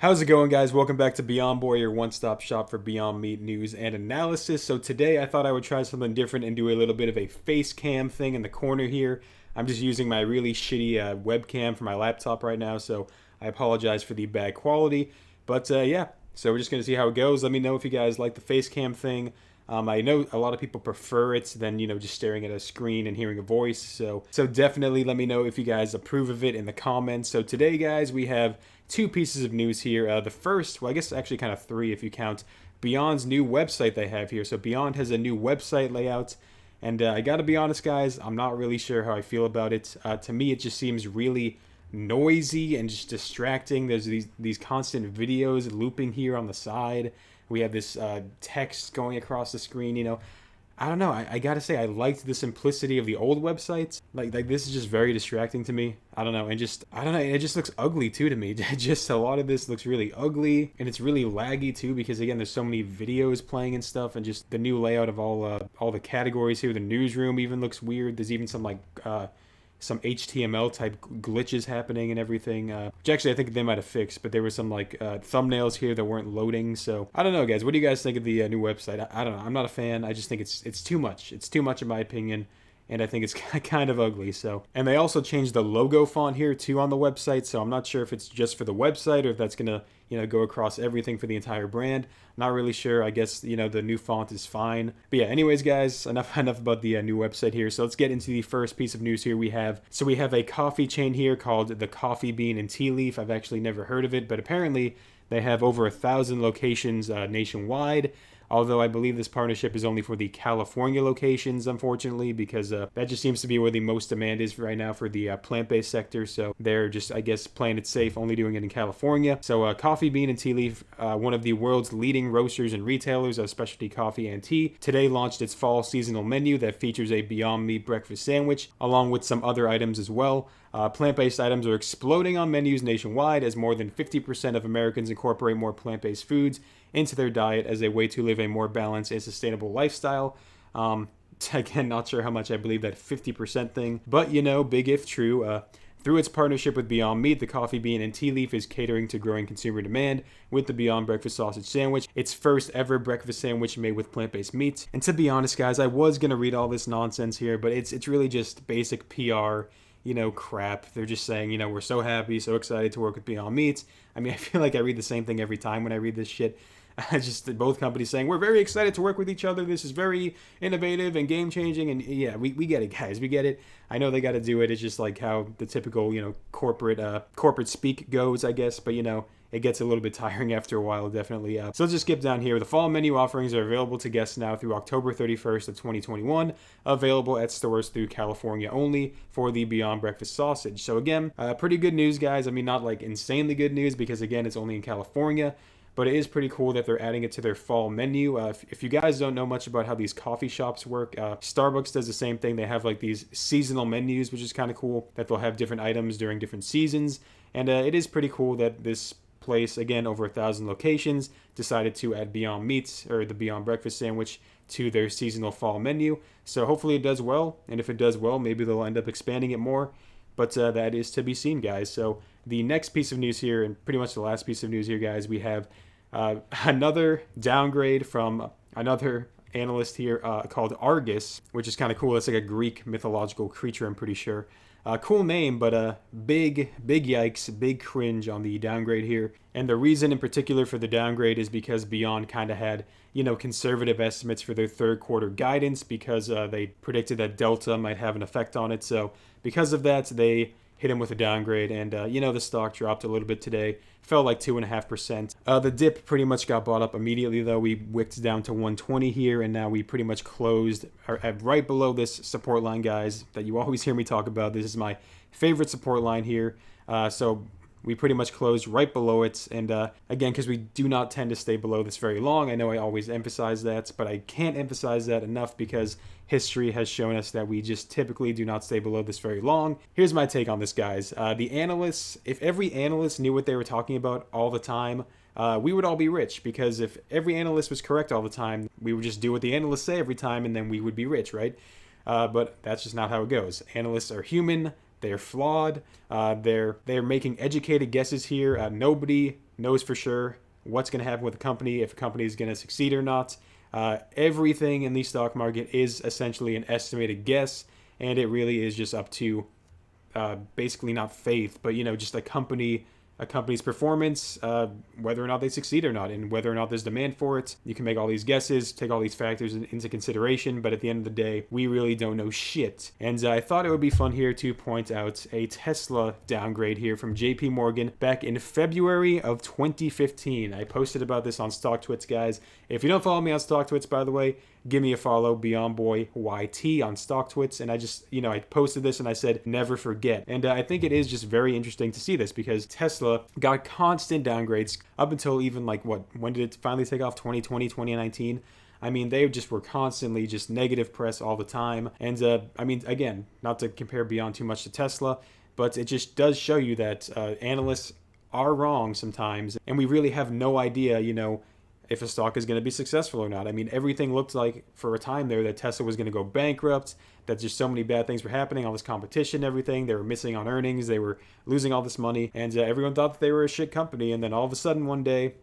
How's it going, guys? Welcome back to Beyond Boy, your one-stop shop for Beyond Meat news and analysis. So today I thought I would try something different and do a little bit of a face cam thing in the corner here. I'm just using my really shitty webcam for my laptop right now, so I apologize for the bad quality. But yeah, so we're just going to see how it goes. Let me know if you guys like the face cam thing. I know a lot of people prefer it than, just staring at a screen and hearing a voice. So definitely let me know if you guys approve of it in the comments. So today, guys, we have two pieces of news here. The first, well, I guess actually kind of three if you count Beyond's new website they have here. So Beyond has a new website layout. And I gotta be honest, guys, I'm not really sure how I feel about it. To me, it just seems really noisy and just distracting. There's these constant videos looping here on the side. We have this text going across the screen. I don't know. I gotta say, I liked the simplicity of the old websites. Like this is just very distracting to me. I don't know, and just I don't know. It just looks ugly too to me. Just a lot of this looks really ugly, and it's really laggy too because again, there's so many videos playing and stuff, and just the new layout of all the categories here. The newsroom even looks weird. There's even some HTML type glitches happening and everything, which actually I think they might have fixed, but there were some thumbnails here that weren't loading. So I don't know, guys. What do you guys think of the new website? I don't know. I'm not a fan. I just think it's too much. It's too much in my opinion. And I think it's kind of ugly. So, and they also changed the logo font here too on the website. So I'm not sure if it's just for the website or if that's gonna go across everything for the entire brand. Not really sure. I guess the new font is fine. But yeah, anyways, guys, enough about the new website here. So let's get into the first piece of news here. We have a coffee chain here called the Coffee Bean and Tea Leaf. I've actually never heard of it, but apparently they have over 1,000 locations nationwide. Although I believe this partnership is only for the California locations, unfortunately, because that just seems to be where the most demand is right now for the plant-based sector. So they're just, I guess, playing it safe, only doing it in California. So Coffee Bean and Tea Leaf, one of the world's leading roasters and retailers of specialty coffee and tea, today launched its fall seasonal menu that features a Beyond Meat breakfast sandwich, along with some other items as well. Plant-based items are exploding on menus nationwide as more than 50% of Americans incorporate more plant-based foods into their diet as a way to live a more balanced and sustainable lifestyle. Again, not sure how much I believe that 50% thing, but big if true. Through its partnership with Beyond Meat, the Coffee Bean and Tea Leaf is catering to growing consumer demand with the Beyond Breakfast Sausage Sandwich, its first ever breakfast sandwich made with plant-based meats. And to be honest, guys, I was gonna read all this nonsense here, but it's really just basic PR. Crap. They're just saying, we're so happy, so excited to work with Beyond Meats. I mean, I feel like I read the same thing every time when I read this shit. Just both companies saying, we're very excited to work with each other. This is very innovative and game-changing. And yeah, we get it, guys. We get it. I know they got to do it. It's just like how the typical, corporate speak goes, I guess. But, it gets a little bit tiring after a while, definitely. So let's just skip down here. The fall menu offerings are available to guests now through October 31st of 2021, available at stores through California only for the Beyond Breakfast Sausage. So again, pretty good news, guys. I mean, not like insanely good news because, again, it's only in California. But it is pretty cool that they're adding it to their fall menu. If you guys don't know much about how these coffee shops work, Starbucks does the same thing. They have like these seasonal menus, which is kind of cool, that they'll have different items during different seasons. And it is pretty cool that this place, again, over 1,000 locations, decided to add Beyond Meats or the Beyond Breakfast Sandwich to their seasonal fall menu. So hopefully it does well. And if it does well, maybe they'll end up expanding it more. But that is to be seen, guys. So the next piece of news here, and pretty much the last piece of news here, guys, we have another downgrade from another analyst here called Argus, which is kind of cool. It's like a Greek mythological creature, I'm pretty sure. Cool name, but big yikes, big cringe on the downgrade here. And the reason in particular for the downgrade is because Beyond kind of had, conservative estimates for their third quarter guidance because they predicted that Delta might have an effect on it. So because of that, they hit him with a downgrade, and the stock dropped a little bit today, fell like 2.5%. The dip pretty much got bought up immediately, though. We wicked down to 120 here, and now we pretty much closed right below this support line, guys, that you always hear me talk about. This is my favorite support line here. So we pretty much closed right below it. And again, because we do not tend to stay below this very long, I know I always emphasize that, but I can't emphasize that enough because history has shown us that we just typically do not stay below this very long. Here's my take on this, guys. The analysts, if every analyst knew what they were talking about all the time, we would all be rich, because if every analyst was correct all the time, we would just do what the analysts say every time and then we would be rich, right? But that's just not how it goes. Analysts are human. They're flawed. They're making educated guesses here. Nobody knows for sure what's going to happen with a company, if a company is going to succeed or not. Everything in the stock market is essentially an estimated guess, and it really is just up to basically not faith, but just a company's performance, whether or not they succeed or not, and whether or not there's demand for it. You can make all these guesses, take all these factors into consideration, but at the end of the day, we really don't know shit. And I thought it would be fun here to point out a Tesla downgrade here from JP Morgan back in February of 2015. I posted about this on StockTwits, guys. If you don't follow me on StockTwits, by the way, give me a follow, BeyondBoyYT on StockTwits. And I posted this and I said, never forget. And I think it is just very interesting to see this because Tesla got constant downgrades up until even when did it finally take off? 2020, 2019? I mean, they just were constantly just negative press all the time. And again, not to compare Beyond too much to Tesla, but it just does show you that analysts are wrong sometimes. And we really have no idea, if a stock is going to be successful or not. I mean, everything looked like for a time there that Tesla was going to go bankrupt, that just so many bad things were happening, all this competition, everything. They were missing on earnings. They were losing all this money. And everyone thought that they were a shit company. And then all of a sudden one day,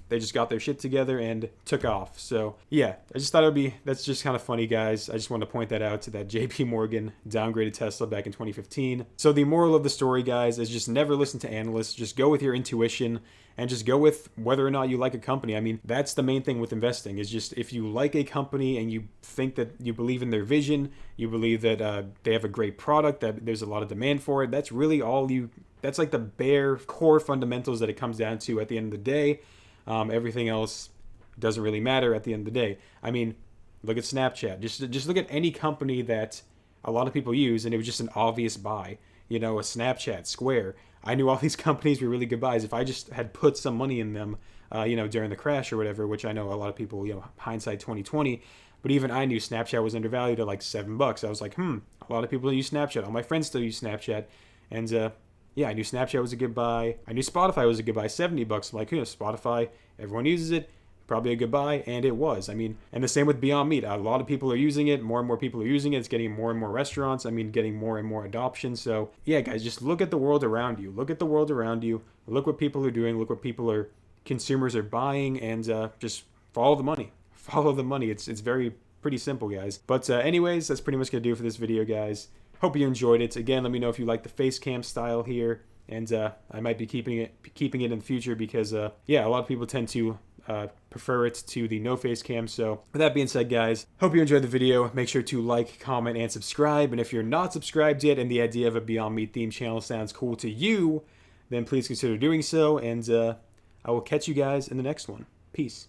they just got their shit together and took off. So yeah, I just thought that's just kind of funny, guys. I just wanted to point that out, to that JP Morgan downgraded Tesla back in 2015. So the moral of the story, guys, is just never listen to analysts. Just go with your intuition and just go with whether or not you like a company. I mean, that's the main thing with investing, is just if you like a company and you think that you believe in their vision, you believe that they have a great product, that there's a lot of demand for it, that's really that's like the bare core fundamentals that it comes down to at the end of the day. Everything else doesn't really matter at the end of the day. I mean, look at Snapchat. Just look at any company that a lot of people use, and it was just an obvious buy. A Snapchat, Square. I knew all these companies were really good buys. If I just had put some money in them, during the crash or whatever, which I know a lot of people, hindsight 2020, but even I knew Snapchat was undervalued at like $7. I was like, a lot of people use Snapchat. All my friends still use Snapchat, and yeah, I knew Snapchat was a good buy. I knew Spotify was a good buy, $70. I'm like, Spotify, everyone uses it, probably a good buy, and it was. I mean, and the same with Beyond Meat. A lot of people are using it. More and more people are using it. It's getting more and more restaurants. I mean, getting more and more adoption. So yeah, guys, just look at the world around you. Look at the world around you. Look what people are doing. Look what consumers are buying, and just follow the money. Follow the money. It's pretty simple, guys. But anyways, that's pretty much gonna do it for this video, guys. Hope you enjoyed it. Again, let me know if you like the face cam style here, and I might be keeping it in the future because yeah, a lot of people tend to prefer it to the no face cam. So with that being said, guys, hope you enjoyed the video. Make sure to like, comment, and subscribe. And if you're not subscribed yet and the idea of a Beyond Meat theme channel sounds cool to you, then please consider doing so. And I will catch you guys in the next one. Peace.